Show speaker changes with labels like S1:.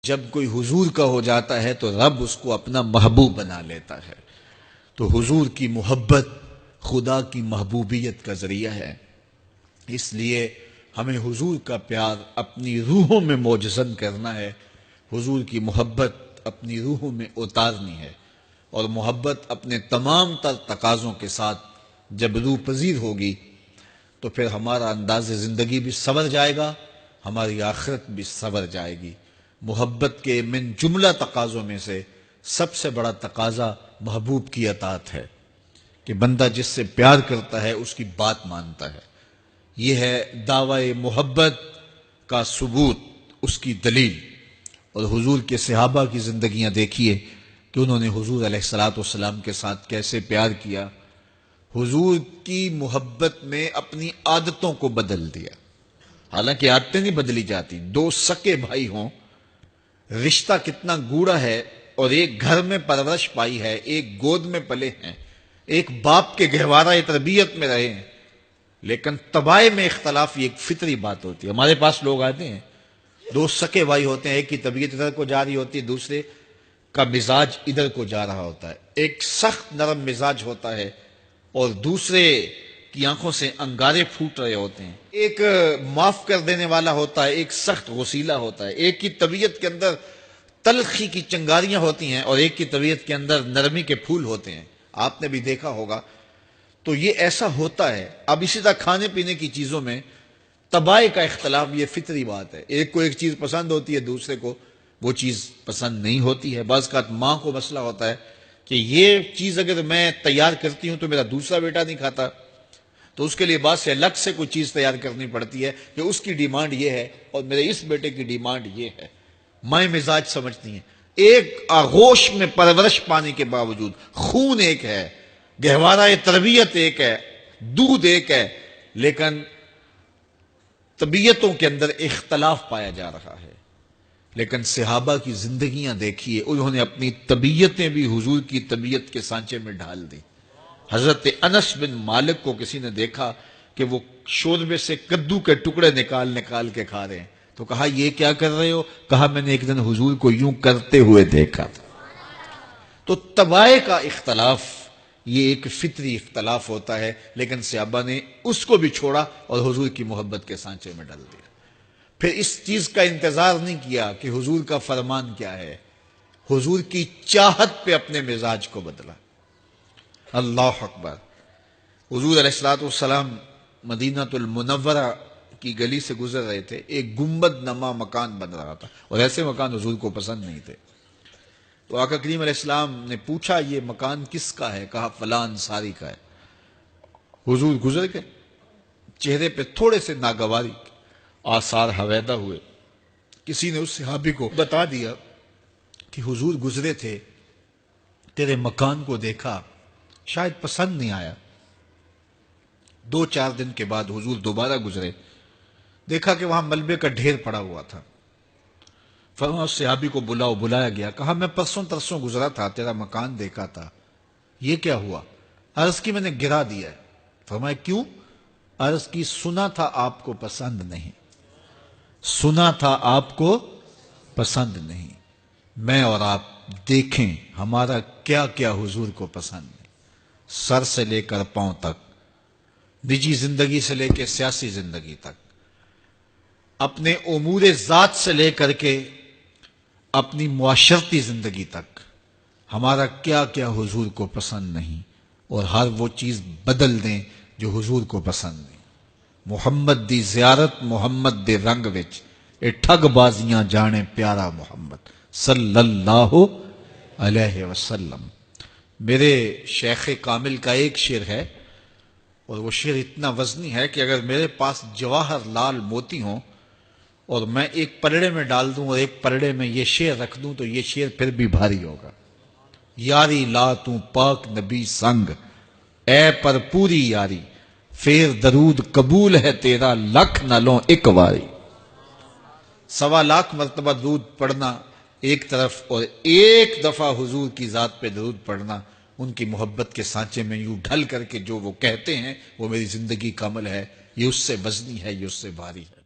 S1: جب کوئی حضور کا ہو جاتا ہے تو رب اس کو اپنا محبوب بنا لیتا ہے۔ تو حضور کی محبت خدا کی محبوبیت کا ذریعہ ہے، اس لیے ہمیں حضور کا پیار اپنی روحوں میں موجزن کرنا ہے، حضور کی محبت اپنی روحوں میں اتارنی ہے، اور محبت اپنے تمام تر تقاضوں کے ساتھ جب روح پذیر ہوگی تو پھر ہمارا انداز زندگی بھی سنور جائے گا، ہماری آخرت بھی سنور جائے گی۔ محبت کے من جملہ تقاضوں میں سے سب سے بڑا تقاضا محبوب کی اطاعت ہے کہ بندہ جس سے پیار کرتا ہے اس کی بات مانتا ہے۔ یہ ہے دعوی محبت کا ثبوت، اس کی دلیل۔ اور حضور کے صحابہ کی زندگیاں دیکھیے کہ انہوں نے حضور علیہ السلام کے ساتھ کیسے پیار کیا، حضور کی محبت میں اپنی عادتوں کو بدل دیا۔ حالانکہ عادتیں نہیں بدلی جاتی، دو سکے بھائی ہوں، رشتہ کتنا گوڑا ہے، اور ایک گھر میں پرورش پائی ہے، ایک گود میں پلے ہیں، ایک باپ کے گہوارہ تربیت میں رہے ہیں، لیکن طبائع میں اختلاف یہ ایک فطری بات ہوتی ہے۔ ہمارے پاس لوگ آتے ہیں، دو سکے بھائی ہوتے ہیں، ایک کی طبیعت ادھر کو جا رہی ہوتی ہے، دوسرے کا مزاج ادھر کو جا رہا ہوتا ہے، ایک سخت نرم مزاج ہوتا ہے اور دوسرے کی آنکھوں سے انگارے پھوٹ رہے ہوتے ہیں، ایک معاف کر دینے والا ہوتا ہے، ایک سخت غصیلا ہوتا ہے، ایک کی طبیعت کے اندر تلخی کی چنگاریاں ہوتی ہیں اور ایک کی طبیعت کے اندر نرمی کے پھول ہوتے ہیں۔ آپ نے بھی دیکھا ہوگا، تو یہ ایسا ہوتا ہے۔ اب اسی طرح کھانے پینے کی چیزوں میں طبائع کا اختلاف یہ فطری بات ہے، ایک کو ایک چیز پسند ہوتی ہے، دوسرے کو وہ چیز پسند نہیں ہوتی ہے۔ بعض اوقات ماں کو مسئلہ ہوتا ہے کہ یہ چیز اگر میں تیار کرتی ہوں تو میرا دوسرا بیٹا نہیں کھاتا، تو اس کے لیے بعد سے الگ سے کوئی چیز تیار کرنی پڑتی ہے کہ اس کی ڈیمانڈ یہ ہے اور میرے اس بیٹے کی ڈیمانڈ یہ ہے۔ مائیں مزاج سمجھتی ہیں، ایک آغوش میں پرورش پانے کے باوجود خون ایک ہے، گہوارہ تربیت ایک ہے، دودھ ایک ہے، لیکن طبیعتوں کے اندر اختلاف پایا جا رہا ہے۔ لیکن صحابہ کی زندگیاں دیکھیے، انہوں نے اپنی طبیعتیں بھی حضور کی طبیعت کے سانچے میں ڈھال دی۔ حضرت انس بن مالک کو کسی نے دیکھا کہ وہ شوربے سے کدو کے ٹکڑے نکال نکال کے کھا رہے ہیں، تو کہا یہ کیا کر رہے ہو؟ کہا میں نے ایک دن حضور کو یوں کرتے ہوئے دیکھا تھا۔ تو طبائع کا اختلاف یہ ایک فطری اختلاف ہوتا ہے، لیکن صحابہ نے اس کو بھی چھوڑا اور حضور کی محبت کے سانچے میں ڈال دیا۔ پھر اس چیز کا انتظار نہیں کیا کہ حضور کا فرمان کیا ہے، حضور کی چاہت پہ اپنے مزاج کو بدلا۔ اللہ اکبر۔ حضور علیہ السلام مدینہ المنورہ کی گلی سے گزر رہے تھے، ایک گنبد نما مکان بن رہا تھا، اور ایسے مکان حضور کو پسند نہیں تھے۔ تو آقا کریم علیہ السلام نے پوچھا یہ مکان کس کا ہے؟ کہا فلاں انصاری کا ہے۔ حضور گزر گئے، چہرے پہ تھوڑے سے ناگواری آثار حویدہ ہوئے۔ کسی نے اس صحابی کو بتا دیا کہ حضور گزرے تھے، تیرے مکان کو دیکھا، شاید پسند نہیں آیا۔ 2-4 دن کے بعد حضور دوبارہ گزرے، دیکھا کہ وہاں ملبے کا ڈھیر پڑا ہوا تھا۔ فرمایا اس صحابی کو بلایا گیا، کہا میں پرسوں ترسوں گزرا تھا، تیرا مکان دیکھا تھا، یہ کیا ہوا؟ عرض کی میں نے گرا دیا ہے۔ فرمایا کیوں؟ عرض کی سنا تھا آپ کو پسند نہیں، سنا تھا آپ کو پسند نہیں۔ میں اور آپ دیکھیں ہمارا کیا کیا حضور کو پسند ہے، سر سے لے کر پاؤں تک، نجی زندگی سے لے کے سیاسی زندگی تک، اپنے امور ذات سے لے کر کے اپنی معاشرتی زندگی تک، ہمارا کیا کیا حضور کو پسند نہیں، اور ہر وہ چیز بدل دیں جو حضور کو پسند نہیں۔ محمد دی زیارت محمد دے رنگ وچ، اے ٹھگ بازیاں جانے پیارا محمد صلی اللہ علیہ وسلم۔ میرے شیخ کامل کا ایک شعر ہے، اور وہ شعر اتنا وزنی ہے کہ اگر میرے پاس جواہر لال موتی ہوں اور میں ایک پلڑے میں ڈال دوں اور ایک پلڑے میں یہ شعر رکھ دوں تو یہ شعر پھر بھی بھاری ہوگا۔ یاری لا تو پاک نبی سنگ، اے پر پوری یاری، پھر درود قبول ہے تیرا لکھ نہ لوں ایک واری۔ 1.25 لاکھ مرتبہ درود پڑھنا ایک طرف، اور ایک دفعہ حضور کی ذات پہ درود پڑھنا، ان کی محبت کے سانچے میں یوں ڈھل کر کے جو وہ کہتے ہیں وہ میری زندگی کا عمل ہے، یہ اس سے وزنی ہے، یہ اس سے بھاری ہے۔